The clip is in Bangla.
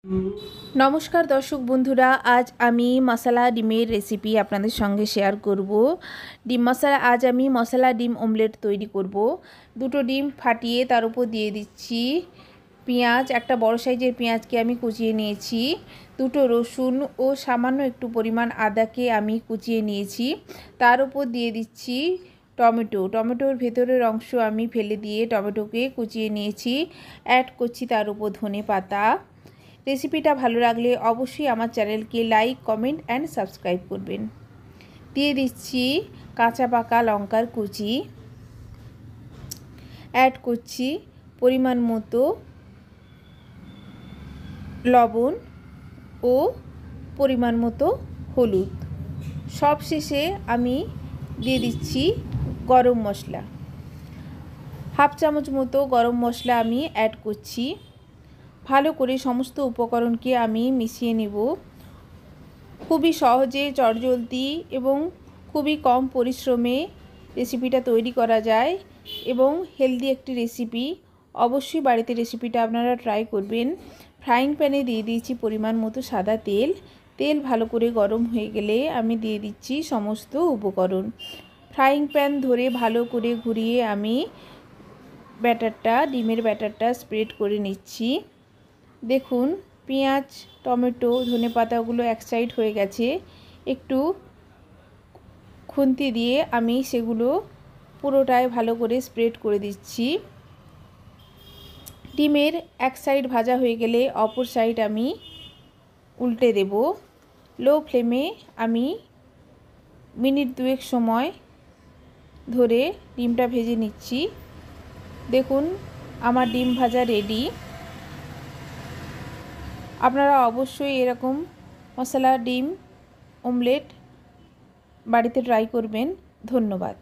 नमस्कार दर्शक बंधुरा आज आमी मसाला डिमेर रेसिपि आपनादेर संगे शेयर करब। डिम मसाला आज आमी मसाला डिम अमलेट तैरी करब। दुटो डिम फाटिए तार उपर दिए दिচ্ছি पेঁয়াজ, একটা বড় সাইজের পেঁয়াজকে আমি কুচিয়ে নিয়েছি, দুটো রসুন ও সামান্য একটু পরিমাণ আদাকে আমি কুচিয়ে নিয়েছি, তার উপর দিয়ে দিচ্ছি টমেটো। টমেটোর ভেতরের অংশ আমি ফেলে দিয়ে টমেটোকে কুচিয়ে নিয়েছি। অ্যাড করছি তার উপর ধনে পাতা। রেসিপিটা ভালো লাগলে অবশ্যই আমার চ্যানেলকে লাইক, কমেন্ট অ্যান্ড সাবস্ক্রাইব করবেন। দিয়ে দিচ্ছি কাঁচা পাকা লঙ্কার কুচি। অ্যাড করছি পরিমাণ মতো লবণ ও পরিমাণ মতো হলুদ। সবশেষে আমি দিয়ে দিচ্ছি গরম মশলা, হাফ চামচ মতো গরম মশলা আমি অ্যাড করছি। ভালো করে সমস্ত উপকরণকে আমি মিশিয়ে নেব। খুবই সহজে চটজলদি এবং খুবই কম পরিশ্রমে রেসিপিটা তৈরি করা যায় এবং হেলদি একটি রেসিপি। অবশ্যই বাড়িতে রেসিপিটা আপনারা ট্রাই করবেন। ফ্রাইং প্যানে দিয়ে দিয়েছি পরিমাণ মতো সাদা তেল। তেল ভালো করে গরম হয়ে গেলে আমি দিয়ে দিচ্ছি সমস্ত উপকরণ। ফ্রাইং প্যান ধরে ভালো করে ঘুরিয়ে আমি ডিমের ব্যাটারটা স্প্রেড করে নিচ্ছি। দেখুন পেঁয়াজ, টমেটো, ধনেপাতাগুলো এক সাইড হয়ে গেছে। একটু খুন্তি দিয়ে আমি সেগুলো পুরোটাই ভালো করে স্প্রেড করে দিচ্ছি। ডিমের এক সাইড ভাজা হয়ে গেলে অপর সাইড আমি উল্টে দেব। লো ফ্লেমে আমি মিনিট দুয়েক সময় ধরে ডিমটা ভেজে নিচ্ছি। দেখুন আমার ডিম ভাজা রেডি। আপনারা অবশ্যই এরকম মশলা ডিম অমলেট বাড়িতে ট্রাই করবেন। ধন্যবাদ।